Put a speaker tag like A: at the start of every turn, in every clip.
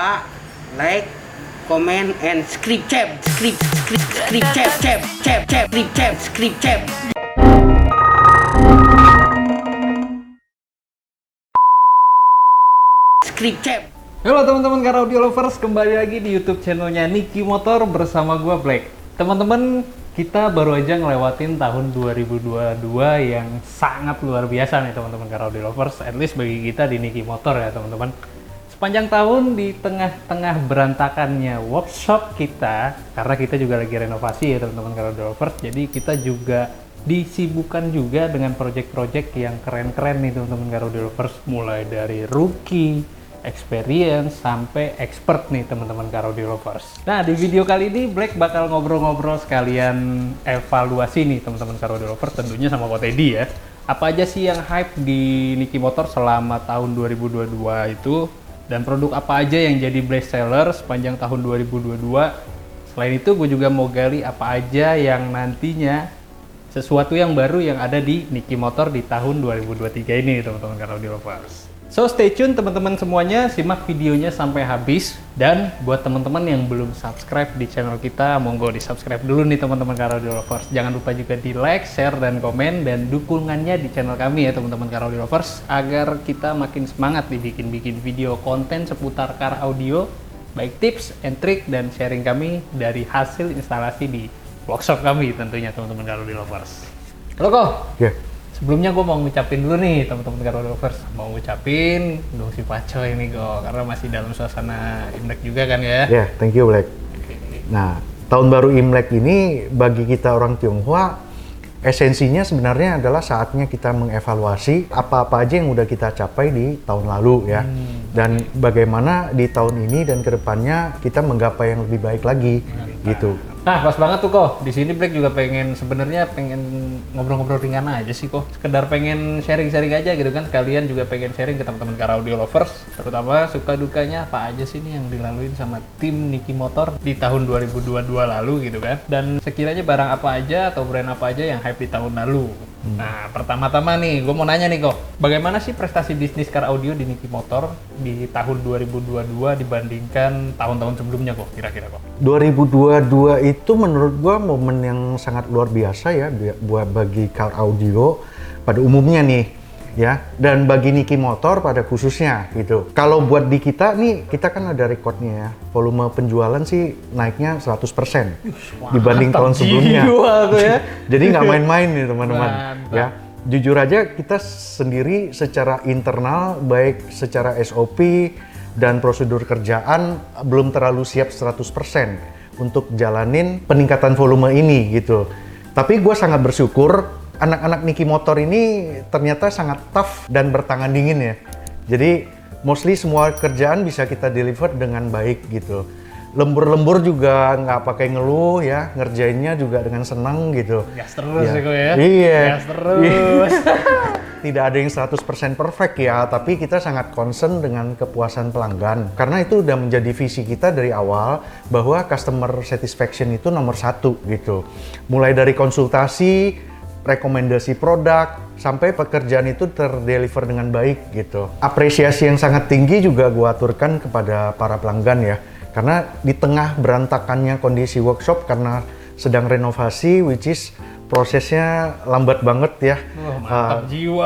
A: lupa like, comment, and subscribe.
B: Halo teman-teman car audio lovers, kembali lagi di YouTube channelnya Niki Motor bersama gua Black. Teman-teman, kita baru aja ngelewatin tahun 2022 yang sangat luar biasa nih teman-teman car audio lovers, at least bagi kita di Niki Motor ya teman-teman. Sepanjang tahun di tengah-tengah berantakannya workshop kita, karena kita juga lagi renovasi ya teman-teman car audio lovers, jadi kita juga disibukkan juga dengan project-project yang keren-keren nih teman-teman car audio lovers, mulai dari rookie, experience, sampai expert nih teman-teman car audio lovers. Nah, di video kali ini Black bakal ngobrol-ngobrol sekalian evaluasi nih teman-teman car audio lovers, tentunya sama Ko Teddy ya. Apa aja sih yang hype di Niki Motor selama tahun 2022 itu, dan produk apa aja yang jadi best seller sepanjang tahun 2022. Selain itu gue juga mau gali apa aja yang nantinya sesuatu yang baru yang ada di Niki Motor di tahun 2023 ini teman-teman car audio lovers. So stay tune teman-teman semuanya, simak videonya sampai habis. Dan buat teman-teman yang belum subscribe di channel kita, monggo di subscribe dulu nih teman-teman car audio lovers. Jangan lupa juga di like, share, dan komen, dan dukungannya di channel kami ya teman-teman car audio lovers, agar kita makin semangat dibikin video konten seputar car audio, baik tips and trick dan sharing kami dari hasil instalasi di workshop kami tentunya teman-teman car audio lovers. Halo Ko.
C: Yeah.
B: Sebelumnya gue mau ngucapin dulu nih teman-teman car audio lovers, mau ngucapin dong si Pacoy ini Go, karena masih dalam suasana Imlek juga kan ya.
C: Ya, yeah, thank you Black.
B: Okay.
C: Nah, tahun baru Imlek ini bagi kita orang Tionghoa, esensinya sebenarnya adalah saatnya kita mengevaluasi apa-apa aja yang udah kita capai di tahun lalu ya. Dan bagaimana di tahun ini dan kedepannya kita menggapai yang lebih baik lagi. Gitu.
B: Nah, pas banget tuh Ko. Di sini Black juga sebenarnya pengen ngobrol-ngobrol ringan aja sih Ko. Sekedar pengen sharing-sharing aja gitu kan. Kalian juga pengen sharing ke teman-teman car audio lovers, terutama suka dukanya apa aja sih nih yang dilaluin sama tim Niki Motor di tahun 2022 lalu gitu kan. Dan sekiranya barang apa aja atau brand apa aja yang hype di tahun lalu. Nah, pertama-tama nih, gue mau nanya nih Ko, bagaimana sih prestasi bisnis car audio di Niki Motor di tahun 2022 dibandingkan tahun-tahun sebelumnya Ko, kira-kira Ko?
C: 2022 itu menurut gua momen yang sangat luar biasa ya buat bagi car audio pada umumnya nih ya, dan bagi Niki Motor pada khususnya gitu. Kalau buat di kita nih, kita kan ada rekodnya ya, volume penjualan sih naiknya 100% dibanding tahun sebelumnya.
B: Ya.
C: Jadi nggak main-main nih teman-teman ya. Jujur aja kita sendiri secara internal, baik secara SOP dan prosedur kerjaan belum terlalu siap 100% untuk jalanin peningkatan volume ini gitu. Tapi gue sangat bersyukur anak-anak Niki Motor ini ternyata sangat tough dan bertangan dingin ya. Jadi mostly semua kerjaan bisa kita deliver dengan baik gitu. Lembur-lembur juga nggak pakai ngeluh ya, ngerjainnya juga dengan senang gitu.
B: Gas terus ya Ko ya?
C: Iya.
B: Gas terus.
C: Tidak ada yang 100% perfect ya, tapi kita sangat concern dengan kepuasan pelanggan. Karena itu udah menjadi visi kita dari awal, bahwa customer satisfaction itu nomor satu gitu. Mulai dari konsultasi, rekomendasi produk, sampai pekerjaan itu terdeliver dengan baik gitu. Apresiasi yang sangat tinggi juga gua aturkan kepada para pelanggan ya. Karena di tengah berantakannya kondisi workshop karena sedang renovasi, which is prosesnya lambat banget ya.
B: Oh, mantap jiwa.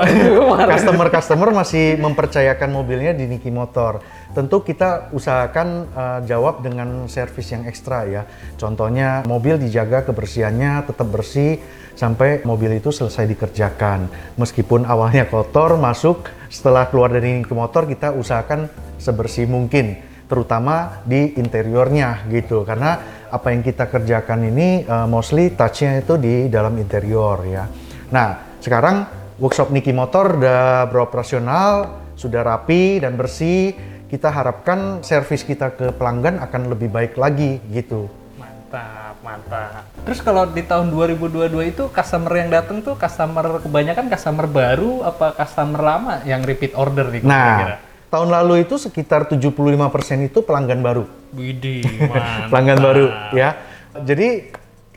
C: Customer masih mempercayakan mobilnya di Niki Motor. Tentu kita usahakan jawab dengan servis yang ekstra ya. Contohnya mobil dijaga kebersihannya tetap bersih sampai mobil itu selesai dikerjakan. Meskipun awalnya kotor, masuk setelah keluar dari Niki Motor kita usahakan sebersih mungkin, terutama di interiornya gitu, karena apa yang kita kerjakan ini mostly touch-nya itu di dalam interior ya. Nah, sekarang workshop Niki Motor udah beroperasional, sudah rapi dan bersih. Kita harapkan servis kita ke pelanggan akan lebih baik lagi gitu.
B: Mantap. Terus kalau di tahun 2022 itu customer yang datang tuh kebanyakan customer baru apa customer lama yang repeat order nih kira-kira?
C: Tahun lalu itu sekitar 75% itu pelanggan baru.
B: Widih, mantap.
C: Pelanggan baru ya. Jadi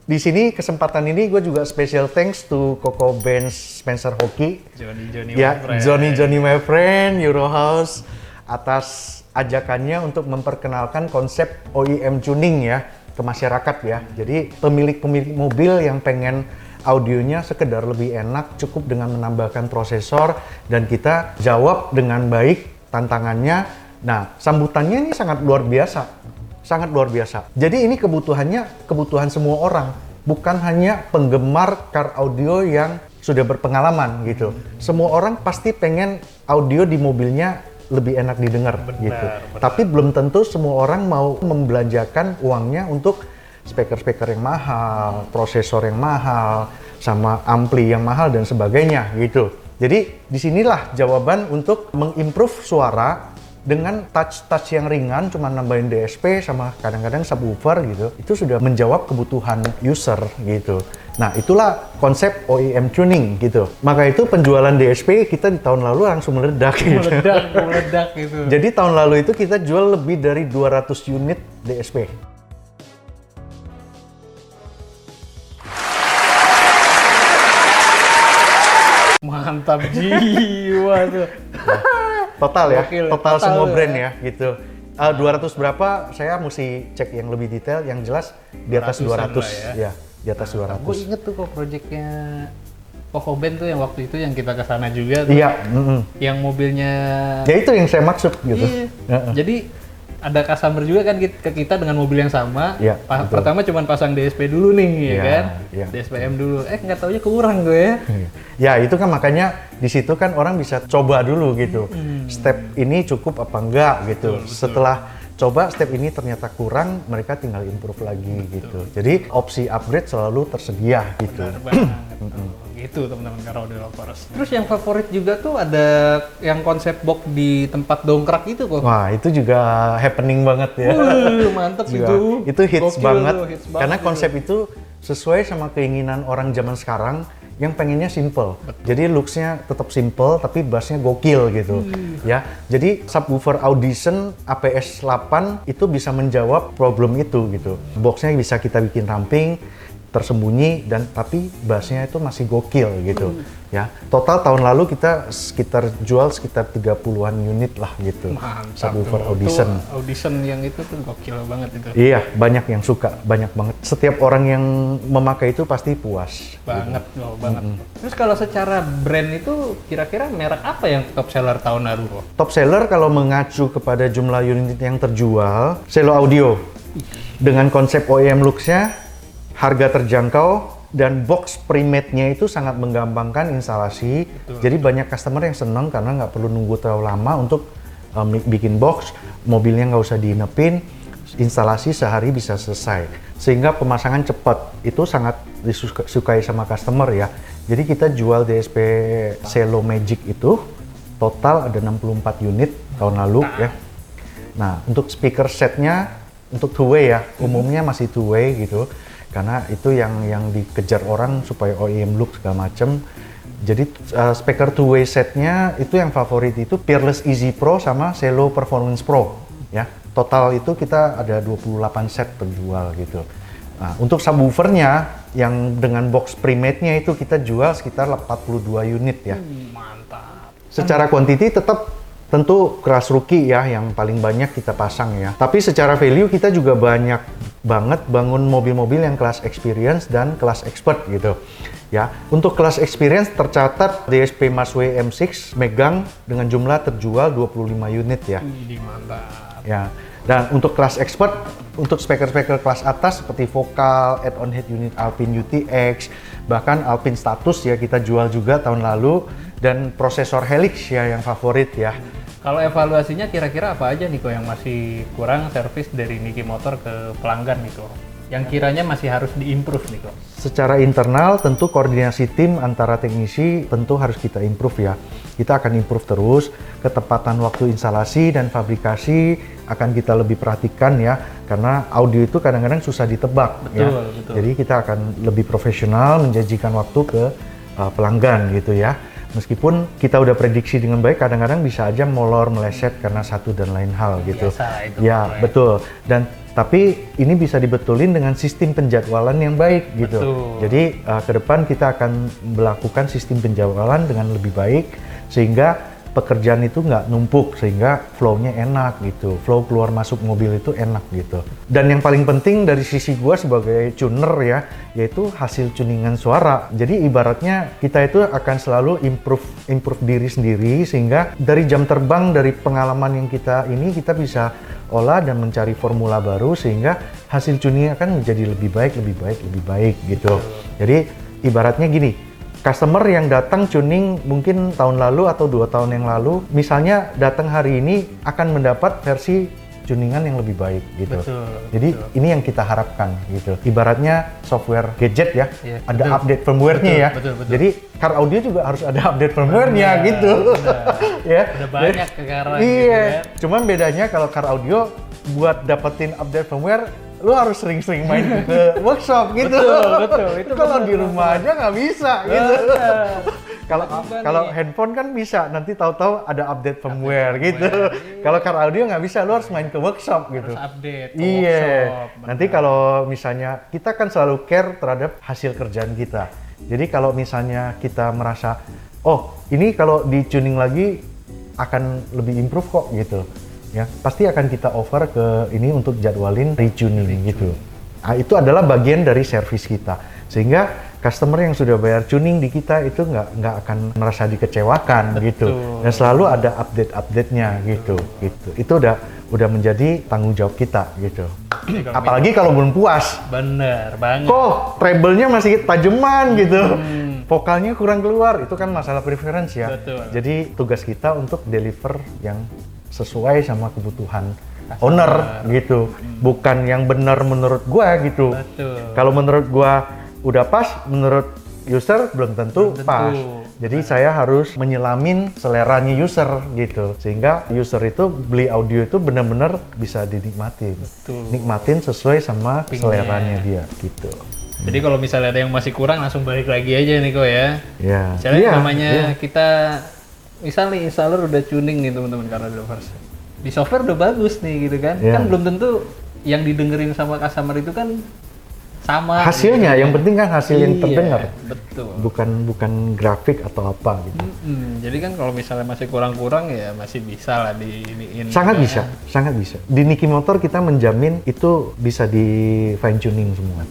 C: di sini kesempatan ini gue juga special thanks to Coco Benz Spencer Hockey.
B: Johnny
C: ya,
B: my friend.
C: Johnny my friend, Eurohouse, atas ajakannya untuk memperkenalkan konsep OEM tuning ya ke masyarakat ya. Jadi pemilik-pemilik mobil yang pengen audionya sekedar lebih enak cukup dengan menambahkan prosesor dan kita jawab dengan baik tantangannya. Nah, sambutannya ini sangat luar biasa. Sangat luar biasa. Jadi ini kebutuhan semua orang, bukan hanya penggemar car audio yang sudah berpengalaman gitu. Semua orang pasti pengen audio di mobilnya lebih enak didengar gitu. Tapi belum tentu semua orang mau membelanjakan uangnya untuk speaker-speaker yang mahal, prosesor yang mahal, sama ampli yang mahal dan sebagainya gitu. Jadi disinilah jawaban untuk mengimprove suara dengan touch yang ringan, cuma nambahin DSP sama kadang-kadang subwoofer gitu. Itu sudah menjawab kebutuhan user gitu. Nah, itulah konsep OEM tuning gitu. Maka itu penjualan DSP kita di tahun lalu langsung meledak gitu.
B: Meledak gitu.
C: Jadi tahun lalu itu kita jual lebih dari 200 unit DSP.
B: Mantap jiwa tuh.
C: Total ya,
B: Gokil,
C: total semua
B: ya.
C: brand ya gitu. 200 berapa saya mesti cek yang lebih detail, yang jelas di atas 200 ya, di atas 200.
B: Gue inget tuh kok proyeknya Koko Band tuh yang waktu itu yang kita kesana juga tuh.
C: Iya,
B: Yang mobilnya.
C: ya itu yang saya maksud gitu.
B: Iya. Jadi ada customer juga kan ke kita dengan mobil yang sama.
C: Iya, betul.
B: Pertama cuma pasang DSP dulu nih, ya
C: Iya,
B: kan?
C: iya.
B: DSPM dulu. Nggak taunya kurang gue ya.
C: Ya itu kan makanya di situ kan orang bisa coba dulu gitu. Step ini cukup apa enggak gitu.
B: Betul.
C: Setelah coba step ini ternyata kurang, mereka tinggal improve lagi gitu. Jadi opsi upgrade selalu tersedia gitu.
B: Benar banget. Gitu teman-teman car audio lovers. Terus yang favorit juga tuh ada yang konsep box di tempat dongkrak itu kok.
C: Wah itu juga happening banget ya.
B: Mantep
C: Juga.
B: itu.
C: Itu hits
B: Gokil
C: banget.
B: tuh, hits banget
C: Karena
B: itu.
C: konsep itu sesuai sama keinginan orang zaman sekarang yang pengennya simple. Jadi looks-nya tetap simple tapi bass-nya gokil gitu. Ya. Jadi subwoofer Audition APS 8 itu bisa menjawab problem itu gitu. Box-nya bisa kita bikin ramping, tersembunyi dan tapi bassnya itu masih gokil gitu. Ya. Total tahun lalu kita jual sekitar 30-an unit lah gitu.
B: Mantap
C: Subwoofer
B: tuh.
C: Audition.
B: Tuh, Audition yang itu tuh gokil banget itu.
C: Iya, banyak yang suka, banyak banget. Setiap orang yang memakai itu pasti puas.
B: Banget loh, banget. Terus kalau secara brand itu kira-kira merek apa yang top seller tahun lalu kok?
C: Top seller kalau mengacu kepada jumlah unit yang terjual, Selo Audio. Dengan konsep OEM looks-nya, harga terjangkau, dan box pre-made-nya itu sangat menggampangkan instalasi. Jadi banyak customer yang senang karena nggak perlu nunggu terlalu lama untuk bikin box, mobilnya nggak usah diinepin, instalasi sehari bisa selesai. Sehingga pemasangan cepat, itu sangat disukai sama customer ya. Jadi kita jual DSP Selo Magic itu, total ada 64 unit tahun lalu ya. Nah untuk speaker setnya, untuk two-way ya, umumnya masih two-way gitu. Karena itu yang dikejar orang supaya OEM look segala macem. Jadi speaker two-way setnya itu yang favorit itu Peerless Easy Pro sama Selo Performance Pro ya. Total itu kita ada 28 set terjual gitu. Nah, untuk subwoofernya yang dengan box pre-made-nya itu kita jual sekitar 42 unit ya.
B: Mantap.
C: Secara quantity tetap tentu kelas rookie ya yang paling banyak kita pasang ya. Tapi secara value kita juga banyak banget bangun mobil-mobil yang kelas experience dan kelas expert gitu. Ya, untuk kelas experience tercatat DSP Masway M6 megang dengan jumlah terjual 25 unit ya.
B: Mantap.
C: Ya. Dan untuk kelas expert, untuk speaker-speaker kelas atas seperti vokal, add-on head unit Alpine UTX, bahkan Alpine Status ya kita jual juga tahun lalu, dan prosesor Helix ya yang favorit ya.
B: Kalau evaluasinya kira-kira apa aja nih kok yang masih kurang servis dari Niki Motor ke pelanggan nih kok? Yang kiranya masih harus diimprove nih kok?
C: Secara internal tentu koordinasi tim antara teknisi tentu harus kita improve ya. Kita akan improve terus, ketepatan waktu instalasi dan fabrikasi akan kita lebih perhatikan ya, karena audio itu kadang-kadang susah ditebak.
B: Betul,
C: Ya.
B: betul.
C: Jadi kita akan lebih profesional menjanjikan waktu ke pelanggan gitu ya. Meskipun kita udah prediksi dengan baik, kadang-kadang bisa aja molor, meleset karena satu dan lain hal gitu.
B: Biasa itu,
C: Ya,
B: Bro, ya.
C: betul. Dan tapi ini bisa dibetulin dengan sistem penjadwalan yang baik gitu.
B: Betul.
C: Jadi ke depan kita akan melakukan sistem penjadwalan dengan lebih baik sehingga pekerjaan itu nggak numpuk sehingga flow-nya enak gitu. Flow keluar masuk mobil itu enak gitu. Dan yang paling penting dari sisi gua sebagai tuner ya, yaitu hasil tuningan suara. Jadi ibaratnya kita itu akan selalu improve diri sendiri sehingga dari jam terbang, dari pengalaman yang kita bisa olah dan mencari formula baru sehingga hasil tuningnya akan menjadi lebih baik gitu. Jadi ibaratnya gini, customer yang datang tuning mungkin tahun lalu atau 2 tahun yang lalu, misalnya datang hari ini akan mendapat versi tuningan yang lebih baik gitu. Jadi ini yang kita harapkan gitu. Ibaratnya software gadget ya, ada update firmware-nya ya. Jadi car audio juga harus ada update firmware-nya gitu. Ya.
B: Udah banyak sekarang
C: Iya.
B: gitu kan.
C: Cuman bedanya kalau car audio buat dapetin update firmware lu harus sering-sering main ke workshop gitu.
B: Betul. Itu
C: kalau
B: bener,
C: di rumah aja nggak bisa gitu. Kalau handphone kan bisa, nanti tahu-tahu ada update firmware gitu. Kalau car audio nggak bisa, lu harus main ke workshop gitu.
B: Harus update ke
C: Iya.
B: workshop,
C: Nanti kalau misalnya kita kan selalu care terhadap hasil kerjaan kita. Jadi kalau misalnya kita merasa, oh ini kalau di tuning lagi akan lebih improve kok gitu. Ya, pasti akan kita over ke ini untuk jadwalin retuning gitu. Nah, itu adalah bagian dari service kita. Sehingga customer yang sudah bayar tuning di kita itu nggak akan merasa dikecewakan gitu. Dan selalu ada update-update-nya gitu. Itu udah menjadi tanggung jawab kita gitu. Apalagi kalau belum puas.
B: Bener banget.
C: Kok treble-nya masih tajeman gitu. Vokalnya kurang keluar, itu kan masalah preference ya.
B: Betul.
C: Jadi tugas kita untuk deliver yang sesuai sama kebutuhan owner gitu, bukan yang benar menurut gua gitu. Kalau menurut gua udah pas, menurut user belum tentu pas. Jadi saya harus menyelamin seleranya user gitu, sehingga user itu beli audio itu benar-benar bisa dinikmatin, nikmatin sesuai sama seleranya dia gitu.
B: Jadi kalau misalnya ada yang masih kurang langsung balik lagi aja nih kok ya.
C: Ya.
B: Misalnya namanya kita misalnya installer udah tuning nih teman-teman karena lovers. Di software udah bagus nih gitu kan. Kan belum tentu yang didengerin sama customer itu kan sama
C: hasilnya
B: gitu.
C: Yang penting kan hasil yang terdengar.
B: Betul.
C: Bukan grafik atau apa gitu.
B: Jadi kan kalau misalnya masih kurang-kurang ya masih bisa lah diiniin.
C: Sangat bisa. Di Niki Motor kita menjamin itu bisa di fine tuning semua.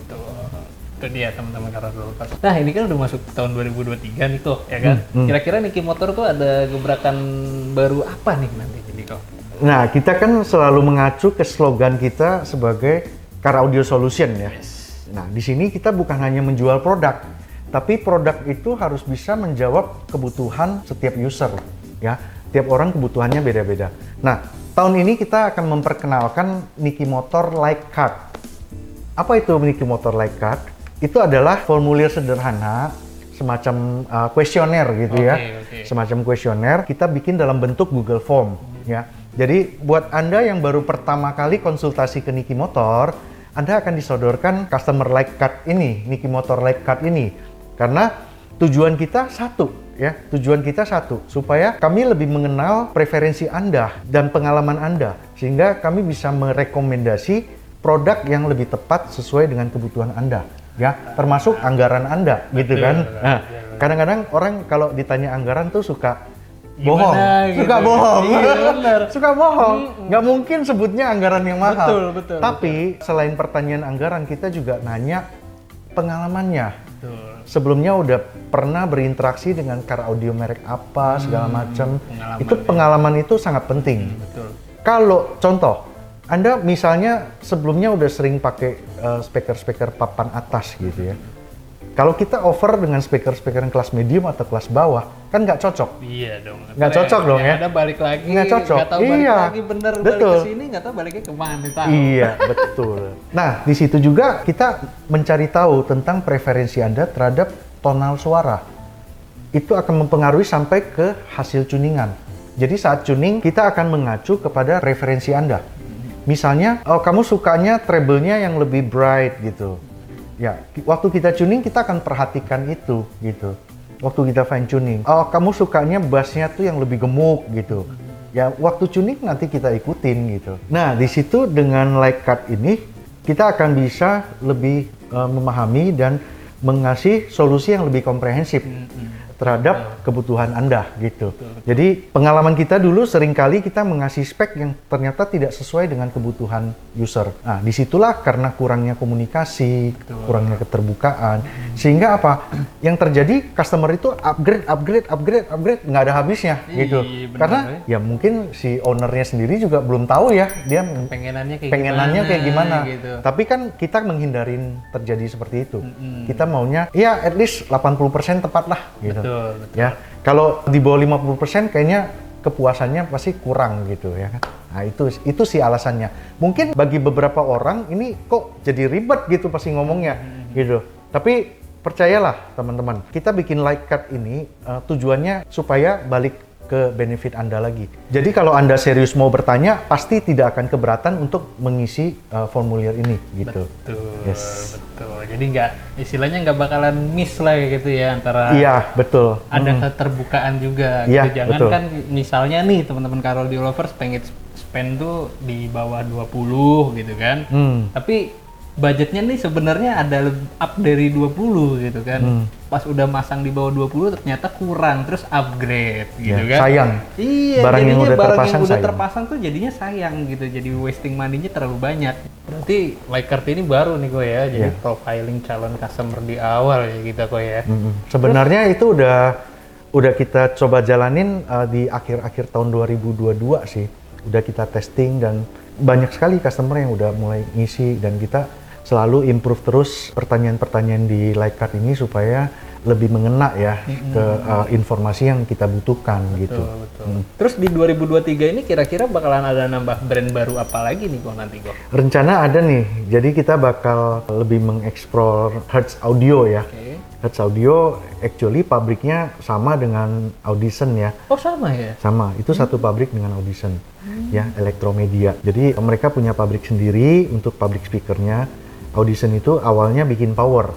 B: Itu dia teman-teman karena lovers. Nah ini kan udah masuk tahun 2023 nih kok, ya kan? Kira-kira Niki Motor tuh ada gebrakan baru apa nih nanti jadi kok?
C: Nah, kita kan selalu mengacu ke slogan kita sebagai Car Audio Solution ya. Nah, di sini kita bukan hanya menjual produk, tapi produk itu harus bisa menjawab kebutuhan setiap user ya. Tiap orang kebutuhannya beda-beda. Nah, tahun ini kita akan memperkenalkan Niki Motor Like Card. Apa itu Niki Motor Like Card? Itu adalah formulir sederhana, semacam kuesioner gitu ya. Semacam kuesioner kita bikin dalam bentuk Google Form ya. Jadi buat Anda yang baru pertama kali konsultasi ke Niki Motor, Anda akan disodorkan customer like card ini, Niki Motor like card ini. Karena tujuan kita satu ya, supaya kami lebih mengenal preferensi Anda dan pengalaman Anda sehingga kami bisa merekomendasi produk yang lebih tepat sesuai dengan kebutuhan Anda. Ya, termasuk anggaran Anda gitu kan. Nah, kadang-kadang orang kalau ditanya anggaran tuh suka bohong,
B: gitu.
C: suka bohong. Nggak mungkin sebutnya anggaran yang mahal.
B: Betul.
C: Tapi selain pertanyaan anggaran, kita juga nanya pengalamannya. Sebelumnya udah pernah berinteraksi dengan car audio merek apa segala macam. Itu pengalaman itu sangat penting. Kalau contoh Anda misalnya sebelumnya udah sering pakai speaker papan atas gitu ya. Kalau kita offer dengan speaker yang kelas medium atau kelas bawah, kan nggak cocok.
B: Iya dong.
C: Nggak cocok dong ya.
B: Ada balik lagi.
C: Nggak cocok.
B: Nggak tahu balik lagi bener
C: betul.
B: Balik ke sini nggak tahu baliknya kemana tahu.
C: Iya betul. Nah di situ juga kita mencari tahu tentang preferensi Anda terhadap tonal suara. Itu akan mempengaruhi sampai ke hasil tuningan. Jadi saat tuning kita akan mengacu kepada referensi Anda. Misalnya, kamu sukanya treble-nya yang lebih bright gitu. Ya, waktu kita tuning kita akan perhatikan itu gitu. Waktu kita fine tuning, kamu sukanya bass-nya tuh yang lebih gemuk gitu. Ya, waktu tuning nanti kita ikutin gitu. Nah, di situ dengan like card ini kita akan bisa lebih memahami dan mengasih solusi yang lebih komprehensif terhadap kebutuhan Anda gitu. Jadi pengalaman kita dulu seringkali kita mengasih spek yang ternyata tidak sesuai dengan kebutuhan user. Nah, disitulah karena kurangnya komunikasi, kurangnya keterbukaan, sehingga apa? Yang terjadi customer itu upgrade, nggak ada habisnya gitu.
B: Bener,
C: Karena ya mungkin si ownernya sendiri juga belum tahu ya dia pengenannya kayak gimana.
B: Gitu.
C: Tapi kan kita menghindarin terjadi seperti itu. Kita maunya ya at least 80% tepat lah gitu.
B: Betul.
C: Ya, kalau di bawah 50% kayaknya kepuasannya pasti kurang gitu ya kan. Nah, itu sih alasannya. Mungkin bagi beberapa orang ini kok jadi ribet gitu pasti ngomongnya gitu. Tapi percayalah teman-teman, kita bikin Light Card ini tujuannya supaya balik ke benefit Anda lagi. Jadi kalau Anda serius mau bertanya, pasti tidak akan keberatan untuk mengisi formulir ini gitu.
B: Betul. Jadi istilahnya nggak bakalan miss lah gitu ya antara.
C: Iya, betul.
B: Ada keterbukaan juga.
C: Iya,
B: Gitu. Jangan
C: betul.
B: kan misalnya nih teman-teman Caraudio Lovers pengen spend tuh di bawah 20 gitu kan. Tapi budgetnya nih sebenarnya ada up dari 20 gitu kan. Pas udah masang di bawah 20 ternyata kurang, terus upgrade gitu
C: Ya,
B: kan.
C: sayang.
B: Iya,
C: Barang yang udah
B: barang
C: terpasang
B: yang udah
C: sayang.
B: terpasang tuh jadinya sayang gitu. Jadi wasting money-nya terlalu banyak. Berarti Light Card ini baru nih gue ya. Jadi profiling calon customer di awal ya kita kok ya.
C: Sebenarnya itu udah kita coba jalanin di akhir-akhir tahun 2022 sih. Udah kita testing dan banyak sekali customer yang udah mulai ngisi dan kita selalu improve terus pertanyaan-pertanyaan di Light Card ini supaya lebih mengena ya ke informasi yang kita butuhkan gitu.
B: Betul. Terus di 2023 ini kira-kira bakalan ada nambah brand baru apa lagi nih kok nanti kok?
C: Rencana ada nih, jadi kita bakal lebih mengeksplor Hertz Audio ya. Hertz Audio actually pabriknya sama dengan Audison ya.
B: Oh sama ya?
C: Sama, itu satu pabrik dengan Audison ya, Elektromedia. Jadi mereka punya pabrik sendiri untuk public speakernya. Audison itu awalnya bikin power,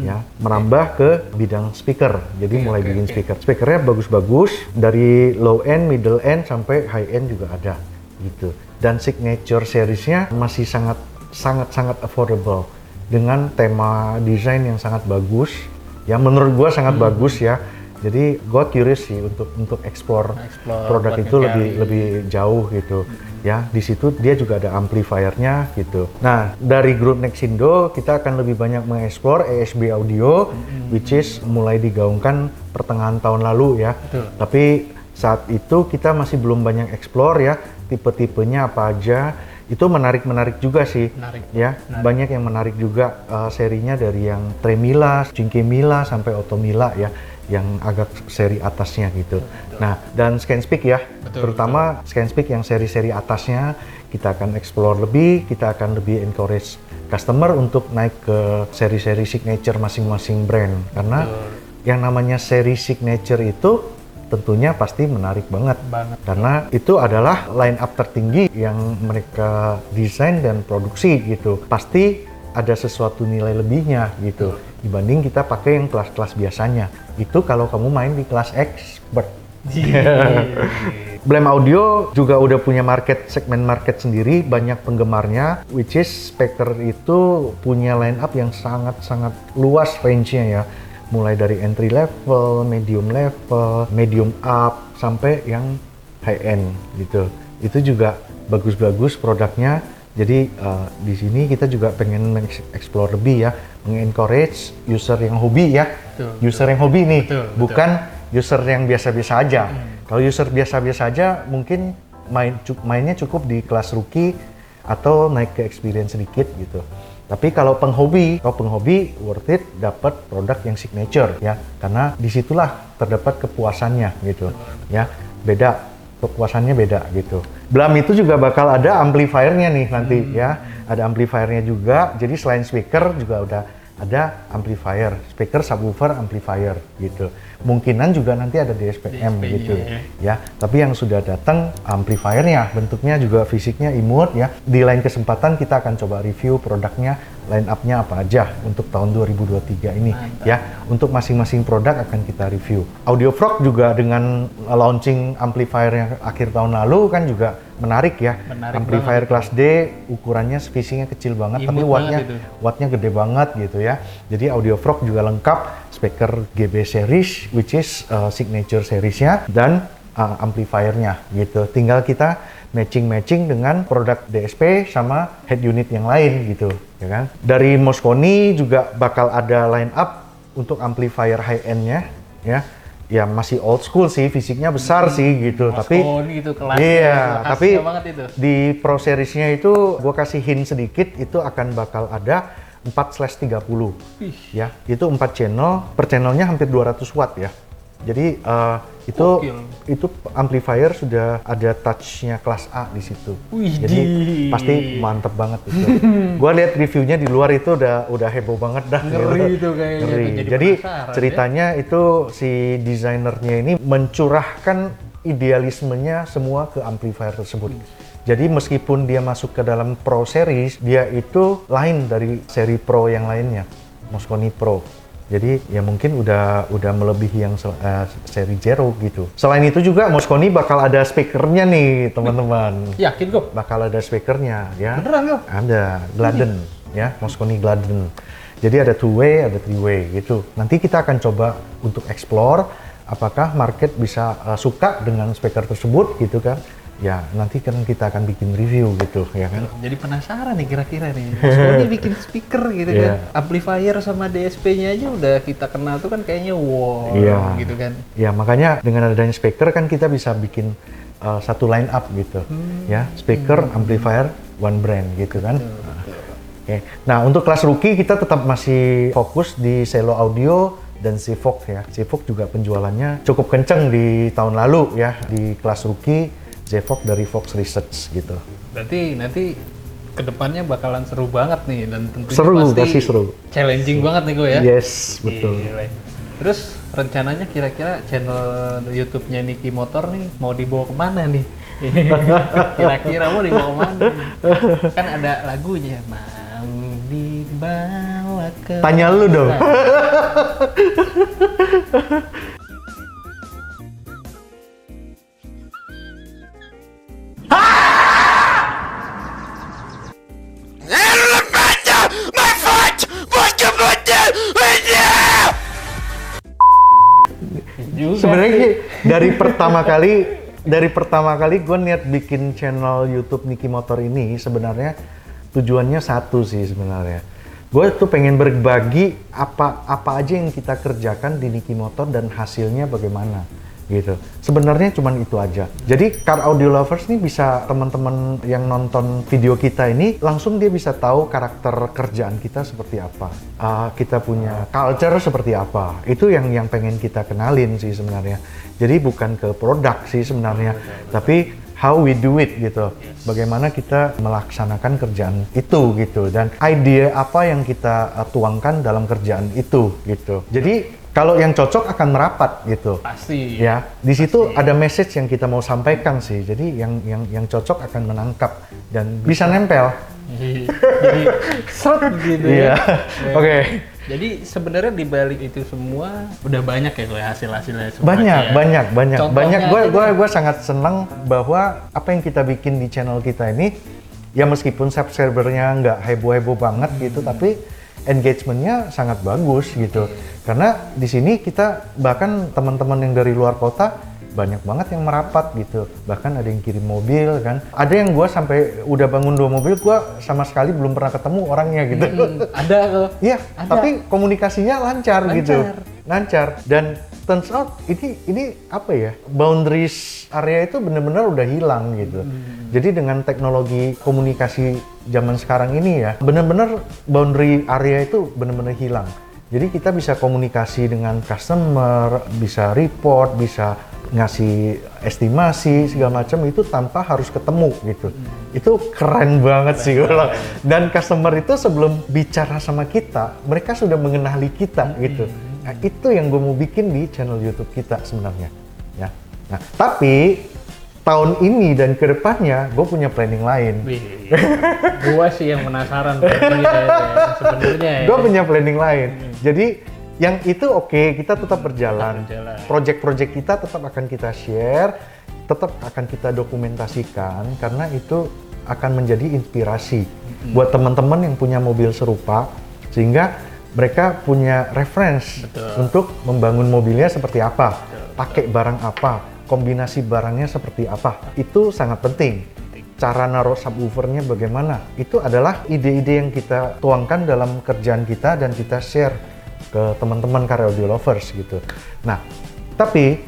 C: ya, merambah ke bidang speaker. Jadi mulai bikin speaker. Speakernya bagus-bagus, dari low end, middle end sampai high end juga ada, gitu. Dan signature seriesnya masih sangat affordable dengan tema desain yang sangat bagus. Ya menurut gua sangat bagus ya. Jadi gua curious sih untuk explore produk itu lebih jauh gitu. Ya, di situ dia juga ada amplifiernya gitu. Nah, dari grup Nexindo kita akan lebih banyak mengeksplor ESB audio, which is mulai digaungkan pertengahan tahun lalu ya. Tapi saat itu kita masih belum banyak explore ya, tipe-tipenya apa aja. Itu menarik juga sih, banyak yang menarik juga serinya dari yang Tremila, Cinquemila sampai Ottomila ya, yang agak seri atasnya gitu. Nah, dan ScanSpeak ya, terutama ScanSpeak yang seri-seri atasnya kita akan explore lebih, kita akan lebih encourage customer untuk naik ke seri-seri signature masing-masing brand, karena yang namanya seri signature itu tentunya pasti menarik banget. Karena itu adalah line up tertinggi yang mereka desain dan produksi gitu. Pasti ada sesuatu nilai lebihnya gitu dibanding kita pakai yang kelas-kelas biasanya. Itu kalau kamu main di kelas expert. Blam Audio juga udah punya segmen market sendiri, banyak penggemarnya, which is Speaker itu punya line up yang sangat luas range-nya ya. Mulai dari entry level, medium up, sampai yang high end gitu. Itu juga bagus-bagus produknya. Jadi di sini kita juga pengen explore lebih ya, mengencourage user yang hobi ya. User yang hobi nih, bukan user yang biasa-biasa aja. Kalau user biasa-biasa aja mungkin mainnya cukup di kelas rookie atau naik ke experience sedikit gitu. Tapi kalau penghobi worth it dapat produk yang signature ya, karena disitulah terdapat kepuasannya gitu ya, kepuasannya beda gitu. Blam itu juga bakal ada amplifiernya nih nanti ya, ada amplifiernya juga. Jadi selain speaker juga udah ada amplifier, speaker, subwoofer, amplifier gitu. Mungkinan juga nanti ada DSPM gitu ya. Tapi yang sudah datang amplifiernya, bentuknya juga fisiknya imut ya. Di lain kesempatan kita akan coba review produknya line up-nya apa aja untuk tahun 2023 ini.
B: Mantap.
C: Ya. Untuk masing-masing produk akan kita review. Audiofrog juga dengan launching amplifier yang akhir tahun lalu kan juga menarik ya.
B: Menarik
C: amplifier
B: banget
C: kelas D, ukurannya spacingnya kecil banget, tapi
B: Imut banget itu.
C: wattnya gede banget gitu ya. Jadi Audiofrog juga lengkap, speaker GB series, which is signature seriesnya, dan amplifiernya gitu. Tinggal kita matching dengan produk DSP sama head unit yang lain gitu, ya kan. Dari Mosconi juga bakal ada line up untuk amplifier high end-nya ya. Ya masih old school sih, fisiknya besar sih gitu, tapi
B: Mosconi itu kelasnya,
C: iya,
B: khasnya
C: tapi
B: banget itu.
C: di Pro Series-nya itu gua kasih hint sedikit, itu akan bakal ada 4/30 ya. Itu 4 channel, per channelnya hampir 200 watt ya. Jadi itu amplifier sudah ada touch-nya kelas A di situ. Jadi pasti mantep banget itu. Gua lihat reviewnya di luar itu udah heboh banget dah.
B: Ngeri itu kayaknya.
C: Ngeri.
B: Tuh,
C: Jadi
B: penasaran,
C: ceritanya itu si desainernya ini mencurahkan idealismenya semua ke amplifier tersebut. Jadi meskipun dia masuk ke dalam Pro Series, dia itu lain dari seri Pro yang lainnya, Mosconi Pro. Jadi ya mungkin udah melebihi yang seri Zero gitu. Selain itu juga Mosconi bakal ada speakernya nih teman-teman.
B: Yakin kok?
C: Bakal ada speakernya ya.
B: Beneran kok?
C: Ada Gladden ya, Mosconi Gladden. Jadi ada 2-way, ada 3-way gitu. Nanti kita akan coba untuk explore apakah market bisa suka dengan speaker tersebut gitu kan. Ya nanti kan kita akan bikin review gitu ya kan.
B: Jadi penasaran nih kira-kira nih, Mosconi bikin speaker gitu kan, amplifier sama DSP-nya aja udah kita kenal tuh kan kayaknya wow gitu kan.
C: Ya makanya dengan adanya speaker kan kita bisa bikin satu line up gitu ya, speaker, amplifier, one brand gitu kan. Oke. Nah untuk kelas rookie kita tetap masih fokus di Selo Audio dan Zvox ya. Zvox juga penjualannya cukup kenceng di tahun lalu ya di kelas rookie. Zvox dari Vox Research gitu.
B: Berarti nanti kedepannya bakalan seru banget nih dan tentunya
C: Seru,
B: pasti
C: pasti seru.
B: Challenging banget nih gue ya.
C: Yes, betul.
B: Gila. Terus rencananya kira-kira channel YouTube-nya Niki Motor nih mau dibawa kemana nih? Kira-kira mau dibawa kemana nih? Kan ada lagunya, mau dibawa ke...
C: Tanya lu dong. Sebenarnya dari pertama kali gue niat bikin channel YouTube Niki Motor ini sebenarnya tujuannya satu sih sebenarnya. Gue tuh pengen berbagi apa aja yang kita kerjakan di Niki Motor dan hasilnya bagaimana gitu. Sebenarnya cuman itu aja. Jadi car audio lovers nih bisa, teman-teman yang nonton video kita ini langsung dia bisa tahu karakter kerjaan kita seperti apa. Kita punya culture seperti apa. Itu yang pengen kita kenalin sih sebenarnya. Jadi bukan ke produk sih sebenarnya, tapi how we do it gitu. Bagaimana kita melaksanakan kerjaan itu gitu, dan ide apa yang kita tuangkan dalam kerjaan itu gitu. Jadi kalau yang cocok akan merapat gitu.
B: Pasti.
C: Ya, di situ ada message yang kita mau sampaikan sih. Jadi yang cocok akan menangkap dan bisa nempel.
B: Jadi seret gitu
C: Iya.
B: ya.
C: Oke.
B: Jadi sebenarnya di balik itu semua udah banyak ya gue hasil-hasilnya semua.
C: Banyak.
B: Contohnya
C: Gue sangat senang bahwa apa yang kita bikin di channel kita ini, ya meskipun subscribernya nggak heboh-heboh banget gitu, tapi engagementnya sangat bagus gitu. Karena di sini kita bahkan teman-teman yang dari luar kota banyak banget yang merapat gitu. Bahkan ada yang kirim mobil kan. Ada yang gue sampai udah bangun 2 mobil, gue sama sekali belum pernah ketemu orangnya gitu.
B: Ada kok.
C: Iya, tapi komunikasinya lancar gitu. Lancar. Dan turns out ini apa ya? Boundaries area itu benar-benar udah hilang gitu. Jadi dengan teknologi komunikasi zaman sekarang ini ya, benar-benar boundary area itu benar-benar hilang. Jadi kita bisa komunikasi dengan customer, bisa report, bisa ngasih estimasi segala macam itu tanpa harus ketemu gitu. Itu keren banget sih kalau. Dan customer itu sebelum bicara sama kita, mereka sudah mengenali kita gitu. Nah, itu yang gue mau bikin di channel YouTube kita sebenarnya. Ya. Nah, tapi tahun ini dan ke depannya gue punya planning lain.
B: Gua sih yang penasaran sebenarnya ya.
C: Gue punya planning lain. Jadi yang itu oke, kita tetap berjalan. Project-project kita tetap akan kita share, tetap akan kita dokumentasikan karena itu akan menjadi inspirasi buat teman-teman yang punya mobil serupa sehingga mereka punya reference untuk membangun mobilnya seperti apa, pakai barang apa, kombinasi barangnya seperti apa. Itu sangat penting. Cara naruh subwoofernya bagaimana, itu adalah ide-ide yang kita tuangkan dalam kerjaan kita dan kita share ke teman-teman car audio lovers gitu. Nah, tapi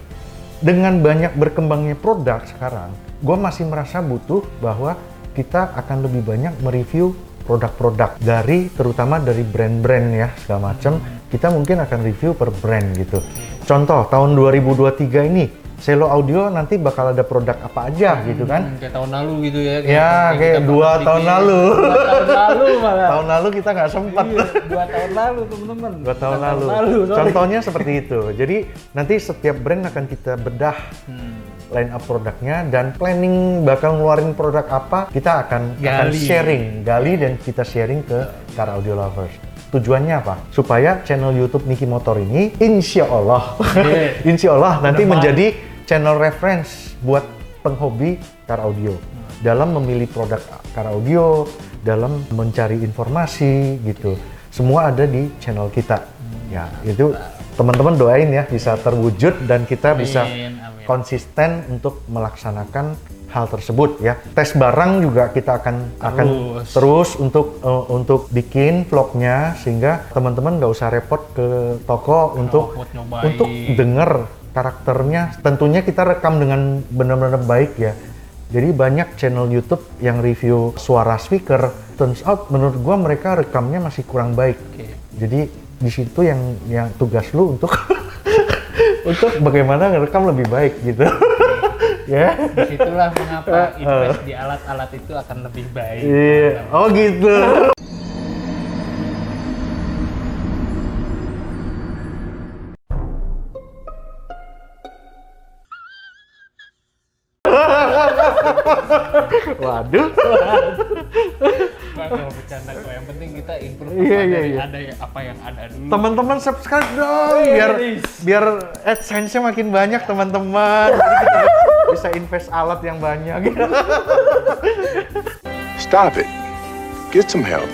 C: dengan banyak berkembangnya produk sekarang, gue masih merasa butuh bahwa kita akan lebih banyak mereview produk-produk terutama dari brand-brand ya segala macam. Kita mungkin akan review per brand gitu. Contoh tahun 2023 ini Selo Audio nanti bakal ada produk apa aja gitu kan?
B: Kayak tahun lalu gitu ya?
C: Kayak 2 tahun lalu.
B: 2 tahun lalu malah.
C: Tahun lalu kita nggak sempat.
B: 2 tahun lalu teman-teman.
C: 2 tahun lalu. Contohnya seperti itu. Jadi nanti setiap brand akan kita bedah line up produknya dan planning bakal ngeluarin produk apa kita akan sharing, gali dan kita sharing ke car audio lovers. Tujuannya apa? Supaya channel YouTube Niki Motor ini insya Allah nanti menjadi channel reference buat penghobi car audio dalam memilih produk car audio, dalam mencari informasi gitu. Semua ada di channel kita. Ya, itu teman-teman doain ya bisa terwujud dan kita bisa konsisten untuk melaksanakan hal tersebut ya. Tes barang juga kita akan terus untuk bikin vlognya sehingga teman-teman nggak usah repot ke toko untuk denger karakternya. Tentunya kita rekam dengan benar-benar baik ya. Jadi banyak channel YouTube yang review suara speaker, turns out menurut gua mereka rekamnya masih kurang baik. Jadi di situ yang tugas lu untuk untuk bagaimana ngerekam lebih baik gitu. Ya.
B: Disitulah mengapa invest di alat-alat itu akan lebih baik.
C: Iya. Oh gitu. Waduh.
B: Kalau bercanda kok, yang penting kita improve ada apa yang ada dulu.
C: Teman-teman subscribe dong biar AdSense-nya makin banyak teman-teman. Jadi kita bisa invest alat yang banyak.
D: Stop it. Get some help.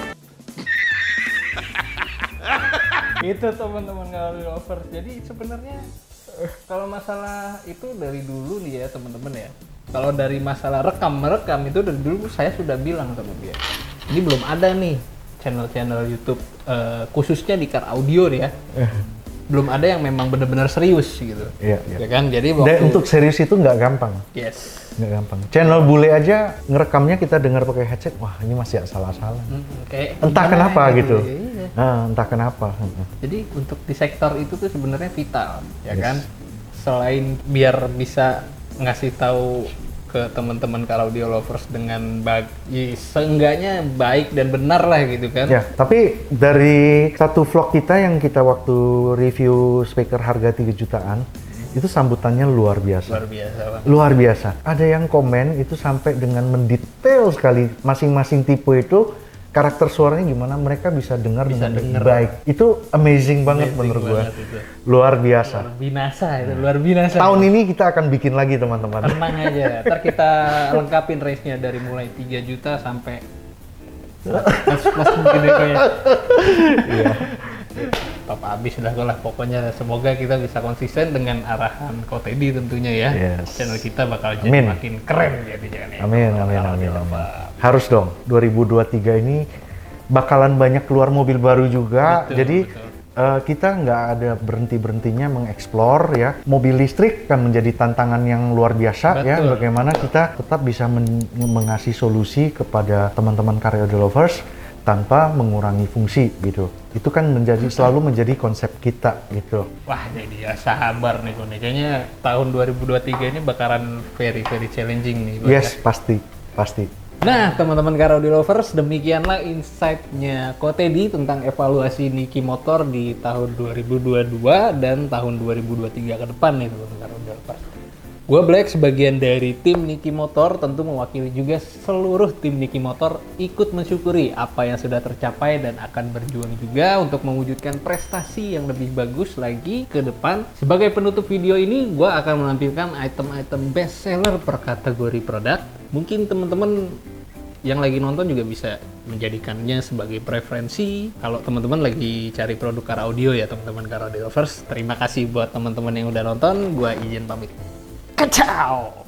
B: Itu teman-teman kalau lovers. Jadi sebenarnya kalau masalah itu dari dulu nih ya teman-teman ya. Kalau dari masalah merekam itu dari dulu saya sudah bilang sama dia. Ini belum ada nih channel-channel YouTube khususnya di car audio nih ya. Belum ada yang memang benar-benar serius gitu.
C: Iya.
B: Ya kan? Jadi
C: Dan untuk serius itu nggak gampang.
B: Yes.
C: Nggak gampang. Channel bule aja ngerekamnya kita dengar pakai headset. Wah, ini masih asal-asalan. Entah kenapa gitu.
B: Iya.
C: Entah kenapa.
B: Jadi untuk di sektor itu tuh sebenarnya vital, ya kan? Selain biar bisa ngasih tahu ke teman-teman car audio lovers dengan seenggaknya baik dan benar lah gitu kan.
C: Ya, tapi dari satu vlog kita yang kita waktu review speaker harga 3 jutaan, itu sambutannya luar biasa. Luar biasa. Ada yang komen itu sampai dengan mendetail sekali masing-masing tipe itu karakter suaranya gimana mereka bisa dengar dengan baik. Itu amazing banget menurut gua. Luar biasa.
B: Luar binasa.
C: Tahun ini kita akan bikin lagi teman-teman.
B: Tenang aja. Ntar kita lengkapin race-nya dari mulai 3 juta sampai plus mungkin ya. Iya. Papa habis lah pokoknya semoga kita bisa konsisten dengan arahan KOTEDI tentunya ya. Channel kita bakal jadi makin keren jadinya nih.
C: Amin. Harus dong, 2023 ini bakalan banyak keluar mobil baru juga. Jadi kita nggak ada berhentinya mengeksplor ya. Mobil listrik kan menjadi tantangan yang luar biasa ya. Bagaimana kita tetap bisa mengasih solusi kepada teman-teman car audio lovers tanpa mengurangi fungsi gitu. Itu kan selalu menjadi konsep kita gitu.
B: Wah, jadi ya sabar nih Kone. Kayaknya tahun 2023 ini bakalan very challenging nih.
C: Yes, pasti.
B: Nah, teman-teman car audio lovers, demikianlah insight-nya KOTEDI tentang evaluasi Niki Motor di tahun 2022 dan tahun 2023 ke depan nih teman-teman car audio lovers. Gue Black sebagian dari tim Niki Motor, tentu mewakili juga seluruh tim Niki Motor ikut mensyukuri apa yang sudah tercapai dan akan berjuang juga untuk mewujudkan prestasi yang lebih bagus lagi ke depan. Sebagai penutup video ini, gue akan menampilkan item-item best seller per kategori produk. Mungkin teman-teman yang lagi nonton juga bisa menjadikannya sebagai preferensi. Kalau teman-teman lagi cari produk car audio ya teman-teman car audio lovers. Terima kasih buat teman-teman yang udah nonton. Gue izin pamit. Kacau!